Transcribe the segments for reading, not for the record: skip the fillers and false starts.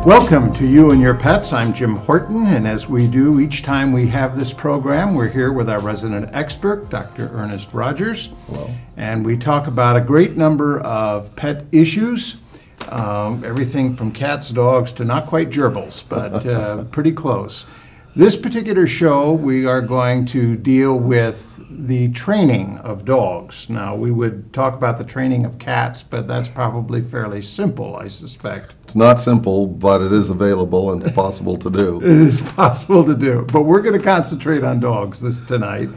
Welcome to You and Your Pets. I'm Jim Horton, and as we do each time we have this program, we're here with our resident expert, Dr. Ernest Rogers. Hello. And we talk about a great number of pet issues, everything from cats, dogs, to not quite gerbils, but pretty close. This particular show, we are going to deal with the training of dogs. Now, we would talk about the training of cats, but that's probably fairly simple, I suspect. It's not simple, but it is available and possible to do. It is possible to do, but we're going to concentrate on dogs tonight.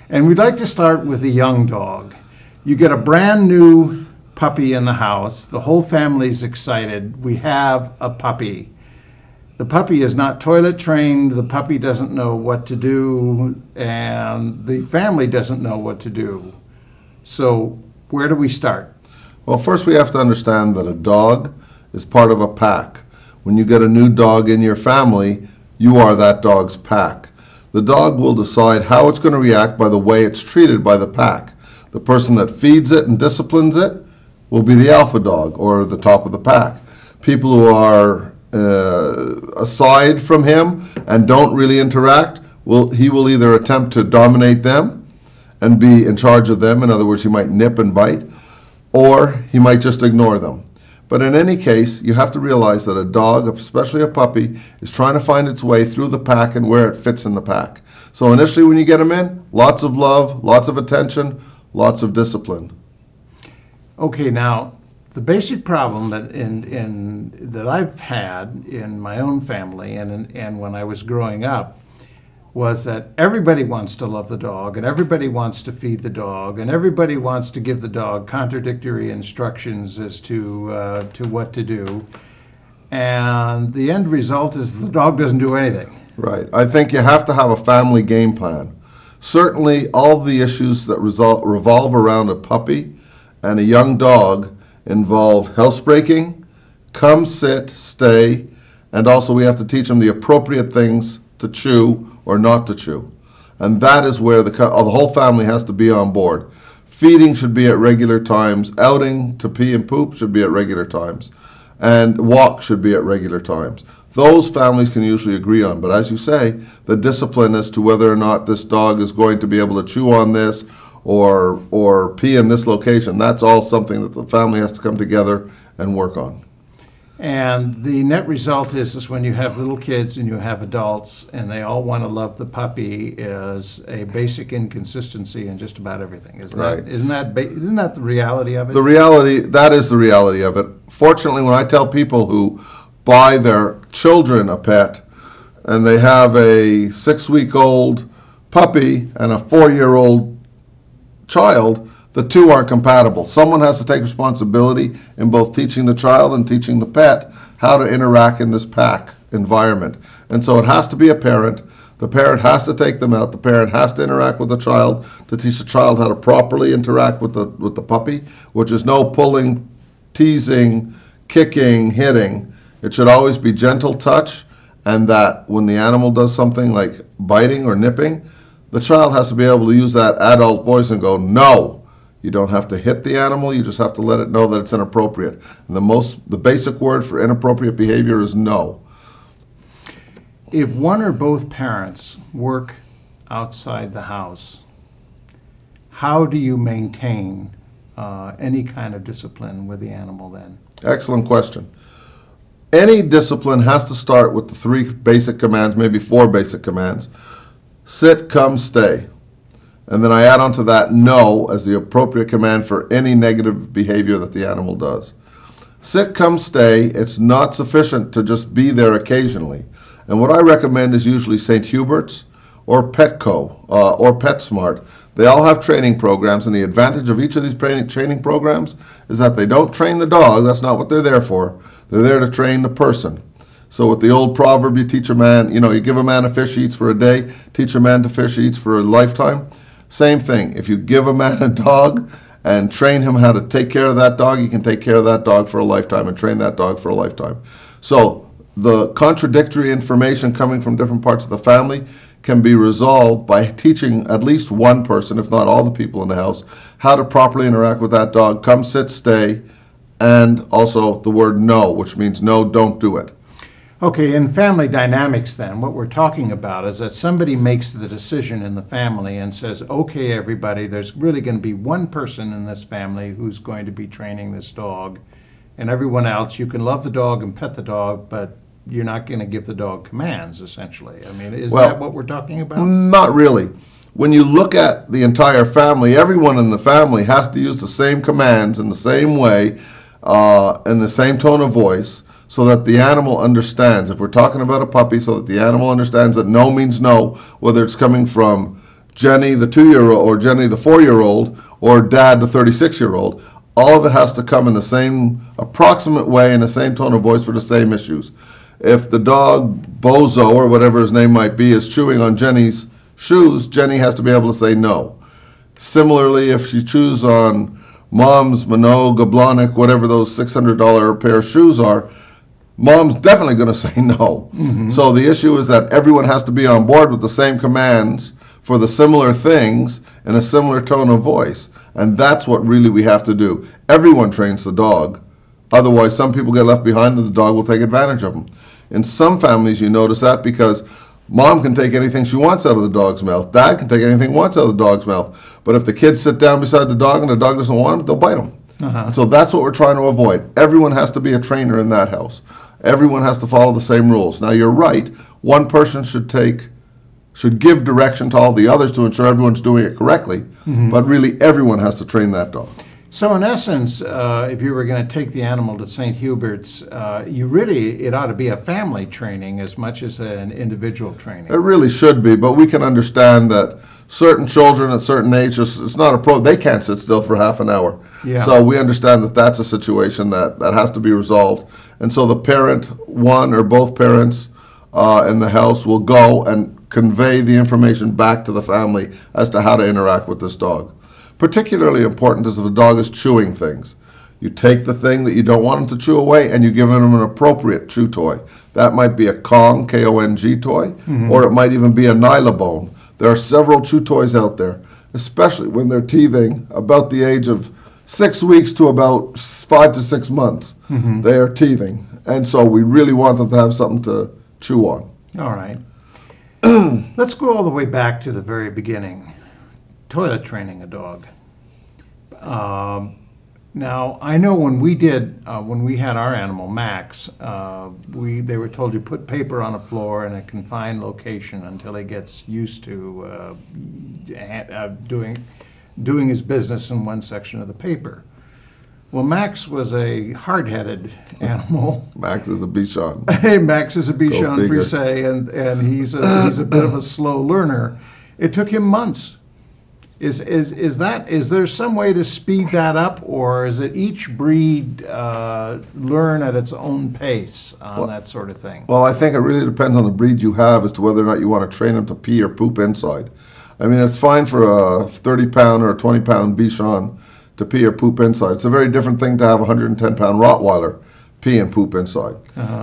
And we'd like to start with a young dog. You get a brand new puppy in the house. The whole family's excited. We have a puppy. The puppy is not toilet trained, the puppy doesn't know what to do, and the family doesn't know what to do. So where do we start? Well, first we have to understand that a dog is part of a pack. When you get a new dog in your family, you are that dog's pack. The dog will decide how it's going to react by the way it's treated by the pack. The person that feeds it and disciplines it will be the alpha dog, or the top of the pack. People who are aside from him and don't really interact, he will either attempt to dominate them and be in charge of them. In other words, he might nip and bite, or he might just ignore them. But in any case, you have to realize that a dog, especially a puppy, is trying to find its way through the pack and where it fits in the pack. So initially when you get him in, lots of love, lots of attention, lots of discipline. Okay, now, the basic problem that I've had in my own family and when I was growing up was that everybody wants to love the dog, and everybody wants to feed the dog, and everybody wants to give the dog contradictory instructions as to what to do. And the end result is the dog doesn't do anything. Right. I think you have to have a family game plan. Certainly all the issues that revolve around a puppy and a young dog involve housebreaking, come, sit, stay, and also we have to teach them the appropriate things to chew or not to chew. And that is where the whole family has to be on board. Feeding should be at regular times, outing to pee and poop should be at regular times, and walk should be at regular times. Those families can usually agree on, but as you say, the discipline as to whether or not this dog is going to be able to chew on this or pee in this location, that's all something that the family has to come together and work on. And the net result is when you have little kids and you have adults and they all want to love the puppy, is a basic inconsistency in just about everything. Isn't that the reality of it? That is the reality of it. Fortunately, when I tell people who buy their children a pet and they have a 6-week-old puppy and a 4-year-old child, the two aren't compatible. Someone has to take responsibility in both teaching the child and teaching the pet how to interact in this pack environment. And so it has to be a parent. The parent has to take them out. The parent has to interact with the child to teach the child how to properly interact with the puppy, which is no pulling, teasing, kicking, hitting. It should always be gentle touch, and that when the animal does something like biting or nipping, the child has to be able to use that adult voice and go, no. You don't have to hit the animal, you just have to let it know that it's inappropriate. And the basic word for inappropriate behavior is no. If one or both parents work outside the house, how do you maintain any kind of discipline with the animal then? Excellent question. Any discipline has to start with the 3 basic commands, maybe 4 basic commands. Sit, come, stay. And then I add on to that no as the appropriate command for any negative behavior that the animal does. Sit, come, stay. It's not sufficient to just be there occasionally. And what I recommend is usually St. Hubert's or Petco or PetSmart. They all have training programs, and the advantage of each of these training programs is that they don't train the dog. That's not what they're there for. They're there to train the person. So with the old proverb, you teach a man, you give a man a fish, he eats for a day, teach a man to fish, he eats for a lifetime. Same thing. If you give a man a dog and train him how to take care of that dog, you can take care of that dog for a lifetime and train that dog for a lifetime. So the contradictory information coming from different parts of the family can be resolved by teaching at least one person, if not all the people in the house, how to properly interact with that dog, come, sit, stay, and also the word no, which means no, don't do it. Okay, in family dynamics then, what we're talking about is that somebody makes the decision in the family and says, okay, everybody, there's really going to be one person in this family who's going to be training this dog, and everyone else, you can love the dog and pet the dog, but you're not going to give the dog commands, essentially. I mean, is Well, that what we're talking about? Not really. When you look at the entire family, everyone in the family has to use the same commands in the same way, in the same tone of voice, so that the animal understands. If we're talking about a puppy, so that the animal understands that no means no, whether it's coming from Jenny, the 2-year-old, or Jenny, the 4-year-old, or Dad, the 36-year-old, all of it has to come in the same approximate way, in the same tone of voice for the same issues. If the dog, Bozo, or whatever his name might be, is chewing on Jenny's shoes, Jenny has to be able to say no. Similarly, if she chews on Mom's Minogue, Gablonic, whatever those $600 pair of shoes are, Mom's definitely going to say no. So the issue is that everyone has to be on board with the same commands for the similar things in a similar tone of voice. And that's what really we have to do. Everyone trains the dog. Otherwise, some people get left behind and the dog will take advantage of them. In some families, you notice that because Mom can take anything she wants out of the dog's mouth. Dad can take anything he wants out of the dog's mouth. But if the kids sit down beside the dog and the dog doesn't want them, they'll bite them. So that's what we're trying to avoid. Everyone has to be a trainer in that house. Everyone has to follow the same rules. Now, you're right. One person should give direction to all the others to ensure everyone's doing it correctly. But really, everyone has to train that dog. So in essence, if you were going to take the animal to St. Hubert's, it ought to be a family training as much as an individual training. It really should be, but we can understand that certain children at certain ages, it's not they can't sit still for half an hour. Yeah. So we understand that that's a situation that has to be resolved. And so the parent, one or both parents in the house, will go and convey the information back to the family as to how to interact with this dog. Particularly important is if the dog is chewing things. You take the thing that you don't want him to chew away and you give him an appropriate chew toy. That might be a Kong, K-O-N-G toy, or it might even be a Nylabone. There are several chew toys out there, especially when they're teething about the age of 6 weeks to about 5 to 6 months. They are teething. And so we really want them to have something to chew on. All right. Let's go all the way back to the very beginning. Toilet training a dog. Now, I know when we had our animal, Max, they were told you put paper on a floor in a confined location until he gets used to doing his business in one section of the paper. Well, Max was a hard-headed animal. Max is a Bichon. Hey, Max is a Go Bichon figure. Frise, and he's a bit of a slow learner. It took him months. Is there some way to speed that up, or is it each breed learn at its own pace on that sort of thing? Well, I think it really depends on the breed you have as to whether or not you want to train them to pee or poop inside. I mean, it's fine for a 30-pound or a 20-pound Bichon to pee or poop inside. It's a very different thing to have a 110-pound Rottweiler pee and poop inside.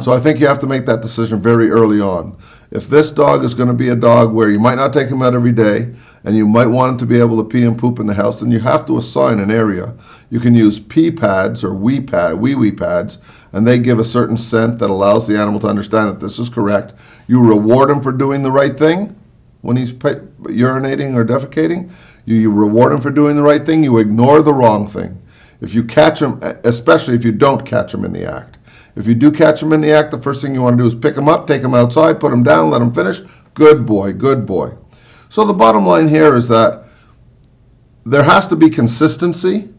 So I think you have to make that decision very early on. If this dog is going to be a dog where you might not take him out every day and you might want him to be able to pee and poop in the house, then you have to assign an area. You can use pee pads or wee wee pads, and they give a certain scent that allows the animal to understand that this is correct. You reward him for doing the right thing when he's urinating or defecating. You reward him for doing the right thing. You ignore the wrong thing. If you catch him, especially if you don't catch him in the act. If you do catch him in the act, the first thing you want to do is pick him up, take him outside, put him down, let him finish. Good boy, good boy. So the bottom line here is that there has to be consistency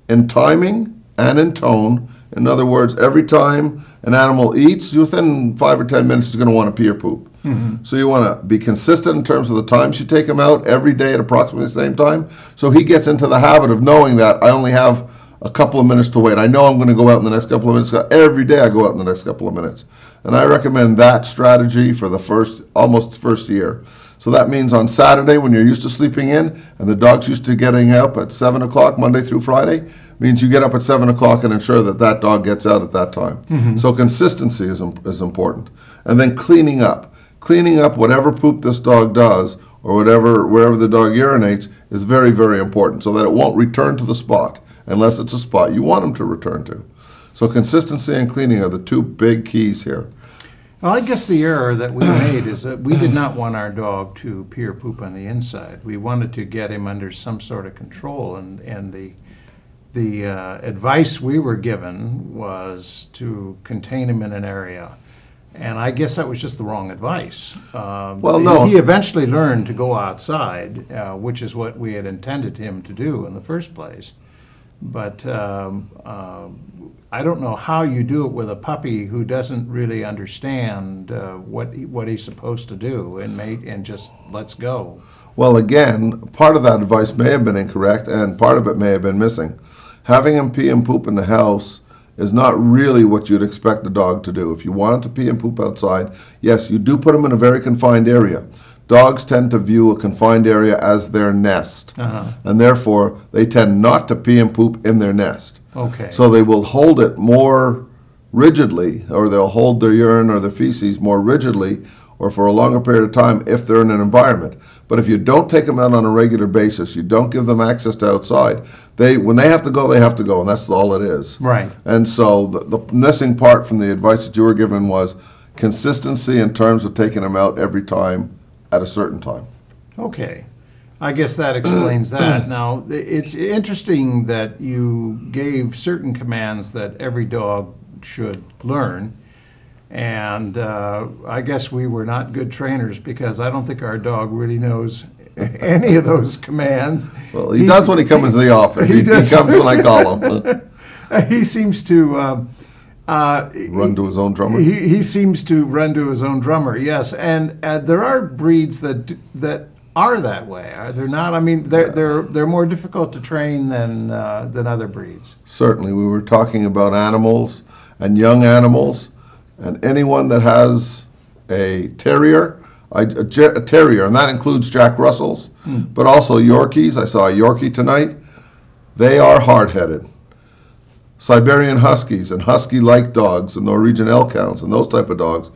in timing and in tone. In other words, every time an animal eats, within 5 or 10 minutes, he's going to want to pee or poop. So you want to be consistent in terms of the times you take him out every day at approximately the same time. So he gets into the habit of knowing that I only have a couple of minutes to wait. I know I'm going to go out in the next couple of minutes. Every day I go out in the next couple of minutes. And I recommend that strategy for the almost first year. So that means on Saturday when you're used to sleeping in and the dog's used to getting up at 7 o'clock Monday through Friday, means you get up at 7 o'clock and ensure that that dog gets out at that time. So consistency is important. And then cleaning up. Cleaning up whatever poop this dog does or wherever the dog urinates is very, very important so that it won't return to the spot unless it's a spot you want him to return to. So consistency and cleaning are the two big keys here. Well, I guess the error that we made is that we did not want our dog to pee or poop on the inside. We wanted to get him under some sort of control, and the advice we were given was to contain him in an area. And I guess that was just the wrong advice. Well, no. He eventually learned to go outside, which is what we had intended him to do in the first place. But I don't know how you do it with a puppy who doesn't really understand what he's supposed to do and just lets go. Well, again, part of that advice may have been incorrect, and part of it may have been missing. Having him pee and poop in the house is not really what you'd expect the dog to do. If you want him to pee and poop outside, yes, you do put him in a very confined area. Dogs tend to view a confined area as their nest, and therefore they tend not to pee and poop in their nest. Okay. So they will hold it more rigidly, or they'll hold their urine or their feces more rigidly or for a longer period of time if they're in an environment. But if you don't take them out on a regular basis, you don't give them access to outside, when they have to go, and that's all it is. Right. And so the missing part from the advice that you were given was consistency in terms of taking them out every time at a certain time. Okay. I guess that explains that. Now, it's interesting that you gave certain commands that every dog should learn. And I guess we were not good trainers because I don't think our dog really knows any of those commands. Well, he does when he comes to the office. He comes when I call him. He seems to run to his own drummer. He seems to run to his own drummer. Yes, and there are breeds that are that way. Are there not? I mean, they're more difficult to train than other breeds. Certainly, we were talking about animals and young animals. And anyone that has a terrier, a terrier, and that includes Jack Russells, but also Yorkies. I saw a Yorkie tonight. They are hard-headed. Siberian Huskies and Husky-like dogs and Norwegian Elkhounds and those type of dogs,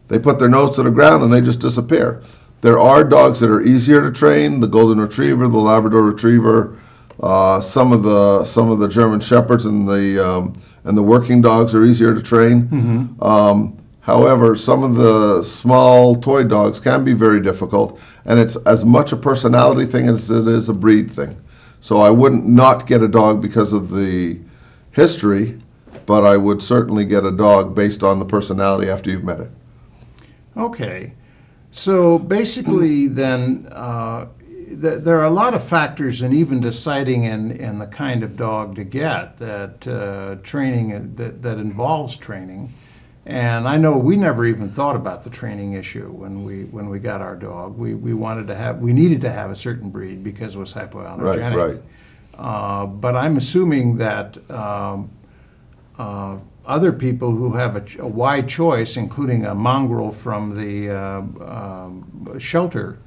they put their nose to the ground and they just disappear. There are dogs that are easier to train, the Golden Retriever, the Labrador Retriever, some of the German Shepherds and the working dogs are easier to train. However, some of the small toy dogs can be very difficult, and it's as much a personality thing as it is a breed thing. So I wouldn't not get a dog because of the history, but I would certainly get a dog based on the personality after you've met it. Okay. So basically then, there are a lot of factors in even deciding in the kind of dog to get that training that involves training. And I know we never even thought about the training issue when we got our dog. We needed to have a certain breed because it was hypoallergenic. Right. But I'm assuming that other people who have a wide choice, including a mongrel from the shelter,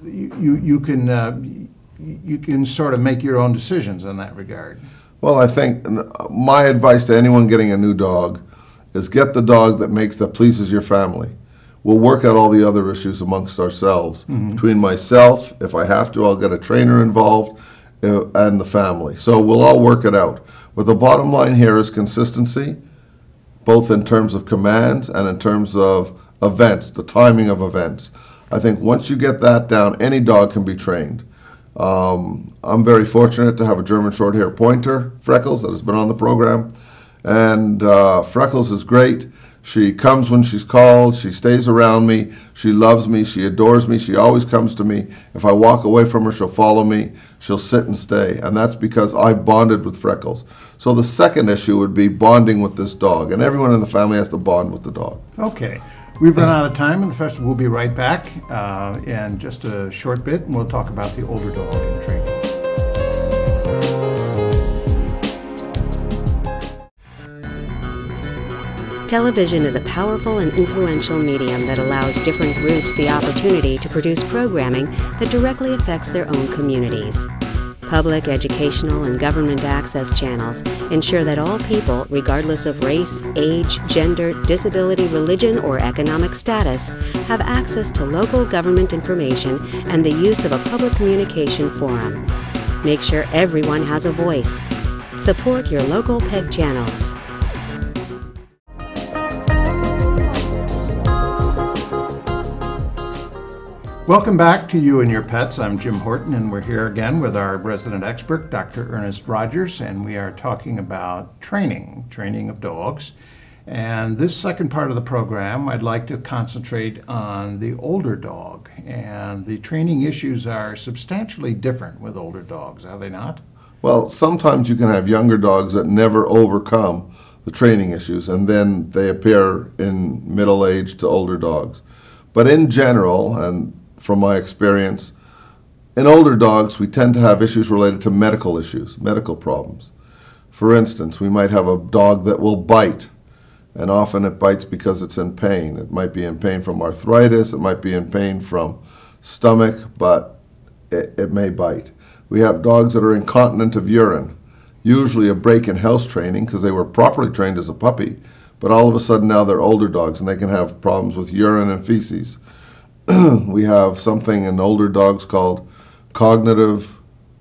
you can sort of make your own decisions in that regard. Well, I think my advice to anyone getting a new dog is get the dog that pleases your family. We'll work out all the other issues amongst ourselves. Between myself, if I have to, I'll get a trainer involved, and the family. So we'll all work it out. But the bottom line here is consistency, both in terms of commands and in terms of events, the timing of events. I think once you get that down, any dog can be trained. I'm very fortunate to have a German Short-Hair Pointer, Freckles, that has been on the program. And Freckles is great. She comes when she's called. She stays around me. She loves me. She adores me. She always comes to me. If I walk away from her, she'll follow me. She'll sit and stay. And that's because I bonded with Freckles. So the second issue would be bonding with this dog. And everyone in the family has to bond with the dog. Okay. We've run out of time in the festival. We'll be right back in just a short bit, and we'll talk about the older dog and training. Television is a powerful and influential medium that allows different groups the opportunity to produce programming that directly affects their own communities. Public, educational, and government access channels ensure that all people, regardless of race, age, gender, disability, religion, or economic status, have access to local government information and the use of a public communication forum. Make sure everyone has a voice. Support your local PEG channels. Welcome back to You and Your Pets. I'm Jim Horton, and we're here again with our resident expert, Dr. Ernest Rogers, and we are talking about training of dogs. And this second part of the program, I'd like to concentrate on the older dog. And the training issues are substantially different with older dogs, are they not? Well, sometimes you can have younger dogs that never overcome the training issues, and then they appear in middle age to older dogs. But in general, and from my experience, in older dogs, we tend to have issues related to medical issues, medical problems. For instance, we might have a dog that will bite, and often it bites because it's in pain. It might be in pain from arthritis, it might be in pain from stomach, but it may bite. We have dogs that are incontinent of urine, usually a break in house training because they were properly trained as a puppy, but all of a sudden now they're older dogs and they can have problems with urine and feces. We have something in older dogs called cognitive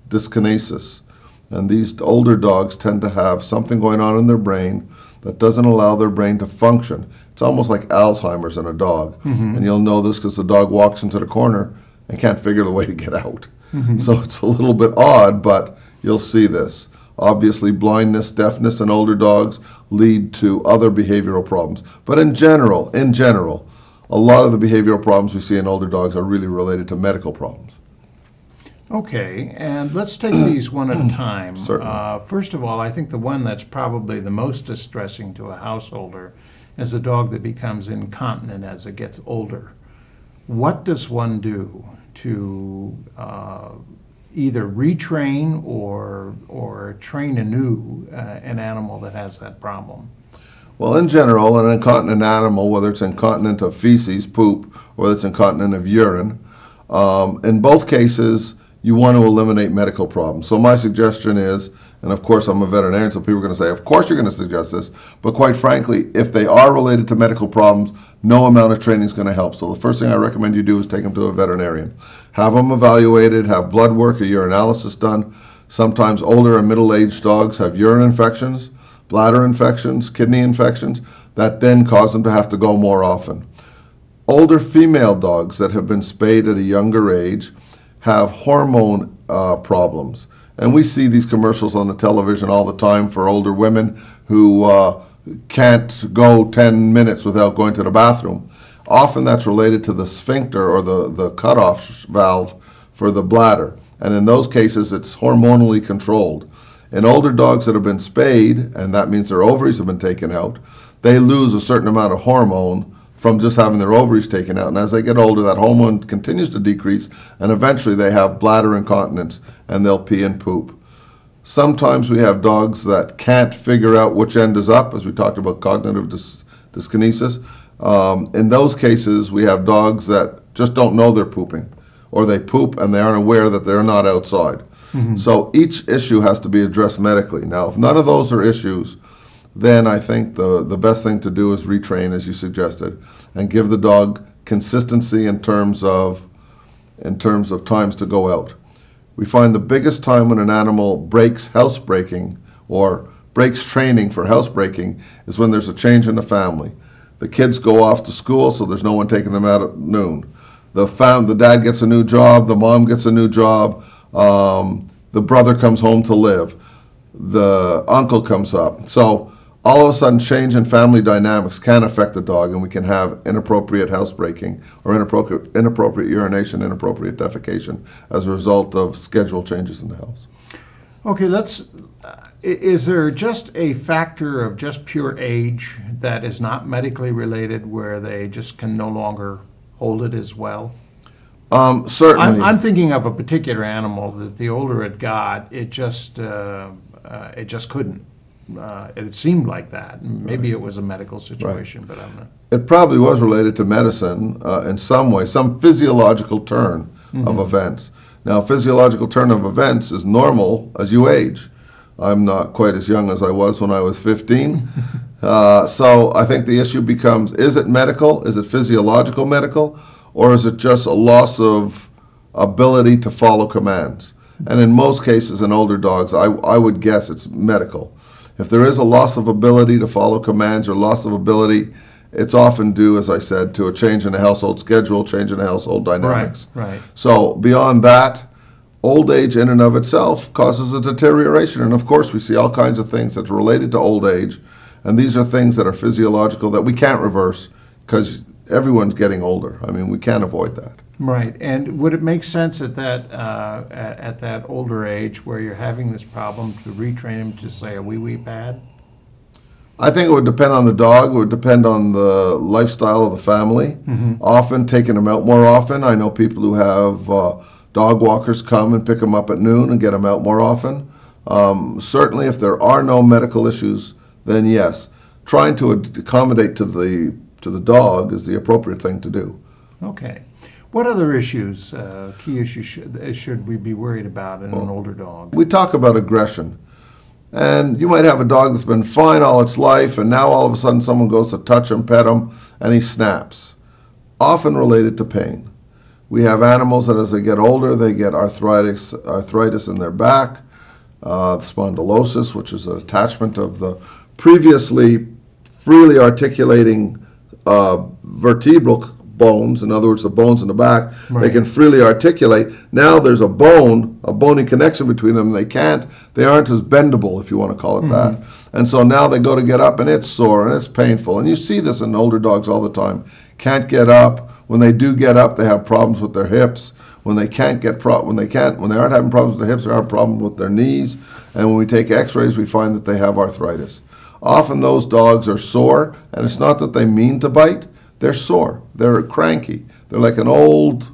dyskinesis. And these older dogs tend to have something going on in their brain that doesn't allow their brain to function. It's almost like Alzheimer's in a dog. And you'll know this because the dog walks into the corner and can't figure the way to get out. So it's a little bit odd, but you'll see this. Obviously, blindness, deafness in older dogs lead to other behavioral problems. But in general, a lot of the behavioral problems we see in older dogs are really related to medical problems. Okay, and let's take these one at a time. Certainly. First of all, I think the one that's probably the most distressing to a householder is a dog that becomes incontinent as it gets older. What does one do to either retrain or train anew an animal that has that problem? Well, in general, an incontinent animal, whether it's incontinent of feces, poop, or whether it's incontinent of urine, in both cases, you want to eliminate medical problems. So my suggestion is, and of course I'm a veterinarian, so people are going to say, of course you're going to suggest this, but quite frankly, if they are related to medical problems, no amount of training is going to help. So the first thing I recommend you do is take them to a veterinarian. Have them evaluated, have blood work or urinalysis done. Sometimes older and middle-aged dogs have urine infections, bladder infections, kidney infections, that then cause them to have to go more often. Older female dogs that have been spayed at a younger age have hormone problems. And we see these commercials on the television all the time for older women who can't go 10 minutes without going to the bathroom. Often that's related to the sphincter or the cutoff valve for the bladder. And in those cases, it's hormonally controlled. In older dogs that have been spayed, and that means their ovaries have been taken out, they lose a certain amount of hormone from just having their ovaries taken out. And as they get older, that hormone continues to decrease, and eventually they have bladder incontinence, and they'll pee and poop. Sometimes we have dogs that can't figure out which end is up, as we talked about cognitive dyskinesis. In those cases, we have dogs that just don't know they're pooping, or they poop and they aren't aware that they're not outside. So each issue has to be addressed medically. Now, if none of those are issues, then I think the best thing to do is retrain, as you suggested, and give the dog consistency in terms of times to go out. We find the biggest time when an animal breaks housebreaking or breaks training for housebreaking is when there's a change in the family. The kids go off to school, so there's no one taking them out at noon. The dad gets a new job, the mom gets a new job, the brother comes home to live, the uncle comes up. So all of a sudden, change in family dynamics can affect the dog, and we can have inappropriate housebreaking or inappropriate urination, inappropriate defecation as a result of schedule changes in the house. Okay, is there just a factor of just pure age that is not medically related where they just can no longer hold it as well? Certainly. I'm thinking of a particular animal that the older it got, it just couldn't. It seemed like that. Maybe it was a medical situation, but I'm not. It probably was related to medicine in some way, some physiological turn of events. Now, physiological turn of events is normal as you age. I'm not quite as young as I was when I was 15. So I think the issue becomes, is it medical? Is it physiological medical? Or is it just a loss of ability to follow commands? And in most cases, in older dogs, I would guess it's medical. If there is a loss of ability to follow commands or loss of ability it's often due, as I said, to a change in the household schedule, change in the household dynamics. Right. So beyond that, old age in and of itself causes a deterioration. And of course, we see all kinds of things that's related to old age. And these are things that are physiological that we can't reverse because everyone's getting older. I mean, we can't avoid that. Right. And would it make sense at that older age where you're having this problem to retrain him to, say, a wee-wee pad? I think it would depend on the dog. It would depend on the lifestyle of the family. Often taking them out more often. I know people who have dog walkers come and pick them up at noon and get them out more often. Certainly, if there are no medical issues, then yes, trying to accommodate to the dog is the appropriate thing to do. Okay. What other issues, key issues, should we be worried about in an older dog? We talk about aggression. And you might have a dog that's been fine all its life, and now all of a sudden someone goes to touch him, pet him, and he snaps. Often related to pain. We have animals that as they get older, they get arthritis in their back, spondylosis, which is an attachment of the previously freely articulating vertebral bones, in other words, the bones in the back, they can freely articulate. Now there's a bony connection between them. They aren't as bendable, if you want to call it that. And so now they go to get up and it's sore and it's painful. And you see this in older dogs all the time. Can't get up. When they do get up, they have problems with their hips. When they aren't having problems with their hips, they have problems with their knees. And when we take x-rays, we find that they have arthritis. Often those dogs are sore, and it's not that they mean to bite. They're sore. They're cranky. They're like an old,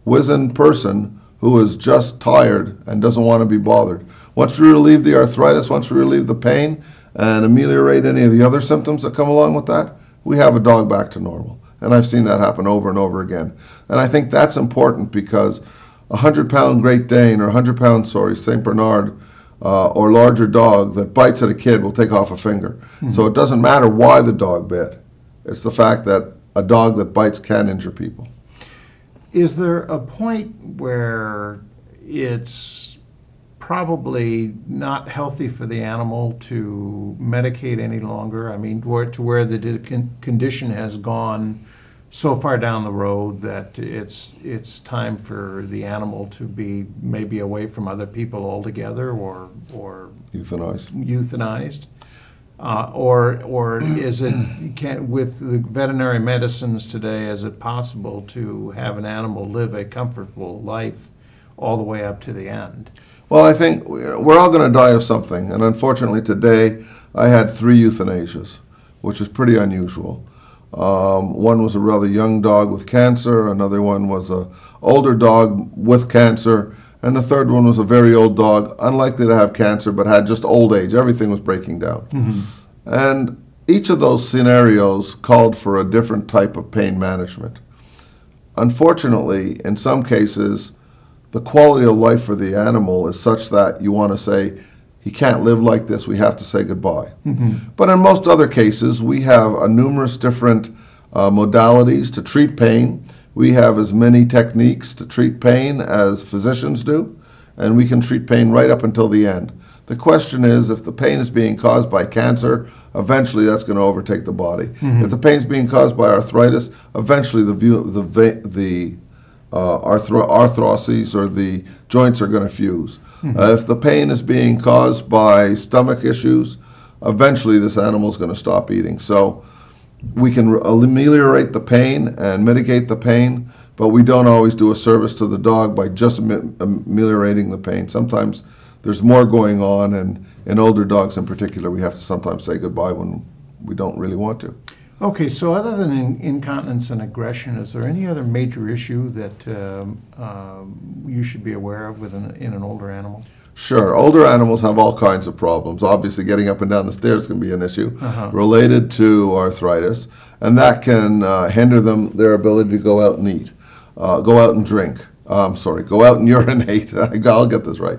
wizened person who is just tired and doesn't want to be bothered. Once we relieve the arthritis, once we relieve the pain and ameliorate any of the other symptoms that come along with that, we have a dog back to normal. And I've seen that happen over and over again. And I think that's important because a 100-pound Great Dane or 100-pound, St. Bernard or larger dog that bites at a kid will take off a finger. So it doesn't matter why the dog bit. It's the fact that a dog that bites can injure people. Is there a point where it's probably not healthy for the animal to medicate any longer? I mean, to where the condition has gone so far down the road that it's time for the animal to be maybe away from other people altogether, or euthanized? Or is it, with the veterinary medicines today, is it possible to have an animal live a comfortable life all the way up to the end? Well, I think we're all going to die of something. And unfortunately today, I had 3 euthanasias, which is pretty unusual. One was a rather young dog with cancer. Another one was an older dog with cancer. And the third one was a very old dog, unlikely to have cancer, but had just old age. Everything was breaking down. And each of those scenarios called for a different type of pain management. Unfortunately, in some cases, the quality of life for the animal is such that you want to say, he can't live like this, we have to say goodbye. But in most other cases, we have a numerous different modalities to treat pain. We have as many techniques to treat pain as physicians do, and we can treat pain right up until the end. The question is, if the pain is being caused by cancer, eventually that's going to overtake the body. If the pain is being caused by arthritis, eventually the arthroses or the joints are going to fuse. If the pain is being caused by stomach issues, eventually this animal is going to stop eating. So we can ameliorate the pain and mitigate the pain, but we don't always do a service to the dog by just ameliorating the pain. Sometimes there's more going on, and in older dogs in particular, we have to sometimes say goodbye when we don't really want to. Okay, so other than incontinence and aggression, is there any other major issue that you should be aware of in an older animal? Sure. Older animals have all kinds of problems. Obviously, getting up and down the stairs can be an issue related to arthritis, and that can hinder their ability to go out and eat, go out and drink. Go out and urinate. I'll get this right.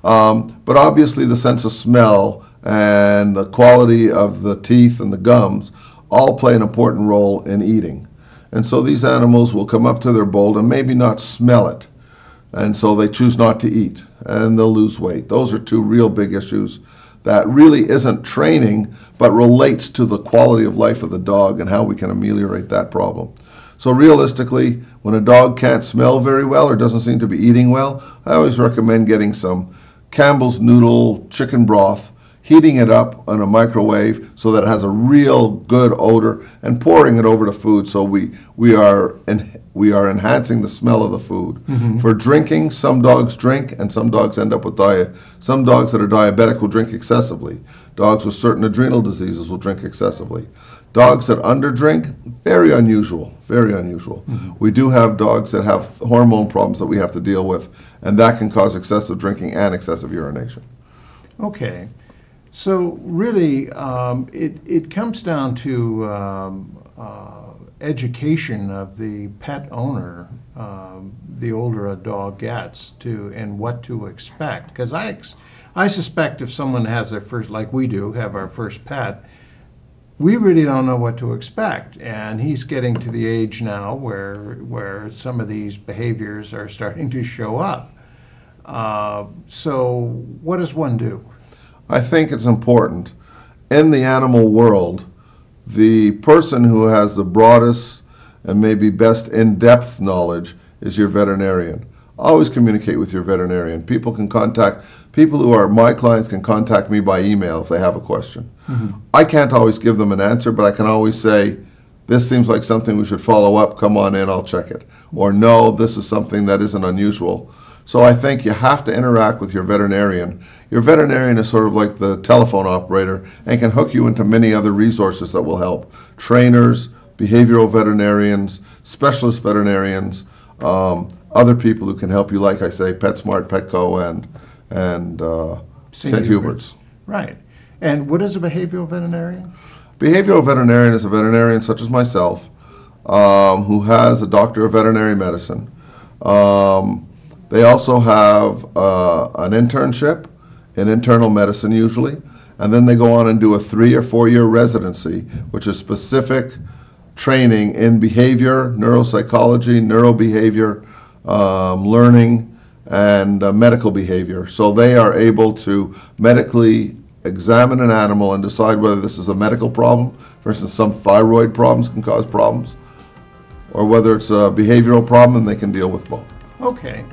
But obviously, the sense of smell and the quality of the teeth and the gums all play an important role in eating. And so these animals will come up to their bowl and maybe not smell it. And so they choose not to eat, and they'll lose weight. Those are 2 real big issues that really isn't training, but relates to the quality of life of the dog and how we can ameliorate that problem. So realistically, when a dog can't smell very well or doesn't seem to be eating well, I always recommend getting some Campbell's noodle chicken broth, heating it up in a microwave so that it has a real good odor, and pouring it over the food so we are enhancing the smell of the food. For drinking, some dogs drink and some dogs end up with some dogs that are diabetic will drink excessively. Dogs with certain adrenal diseases will drink excessively. Dogs that underdrink, very unusual, very unusual. We do have dogs that have hormone problems that we have to deal with, and that can cause excessive drinking and excessive urination. Okay. So really, it comes down to education of the pet owner, the older a dog gets, and what to expect. Because I suspect if someone has their first, like we do, have our first pet, we really don't know what to expect. And he's getting to the age now where some of these behaviors are starting to show up. So what does one do? I think it's important. In the animal world, the person who has the broadest and maybe best in-depth knowledge is your veterinarian. Always communicate with your veterinarian. People who are my clients can contact me by email if they have a question. I can't always give them an answer, but I can always say, this seems like something we should follow up, come on in, I'll check it. Or no, this is something that isn't unusual. So I think you have to interact with your veterinarian. Your veterinarian is sort of like the telephone operator and can hook you into many other resources that will help. Trainers, behavioral veterinarians, specialist veterinarians, other people who can help you, like I say, PetSmart, Petco, and St. Hubert's. Right. And what is a behavioral veterinarian? Behavioral veterinarian is a veterinarian such as myself who has a doctor of veterinary medicine. They also have an internship in internal medicine usually, and then they go on and do a 3 or 4 year residency, which is specific training in behavior, neuropsychology, neurobehavior, learning, and medical behavior. So they are able to medically examine an animal and decide whether this is a medical problem. For instance, some thyroid problems can cause problems, or whether it's a behavioral problem, and they can deal with both. Okay.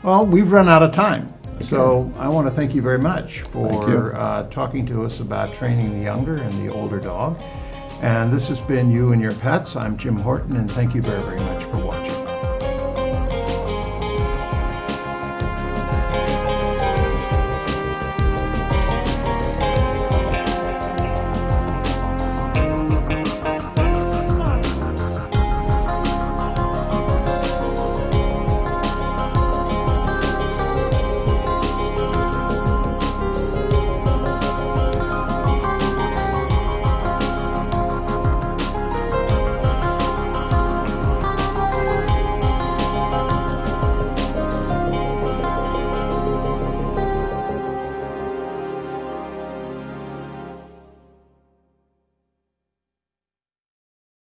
Well, we've run out of time. So I want to thank you very much for talking to us about training the younger and the older dog. And this has been You and Your Pets. I'm Jim Horton, and thank you very, very much for watching.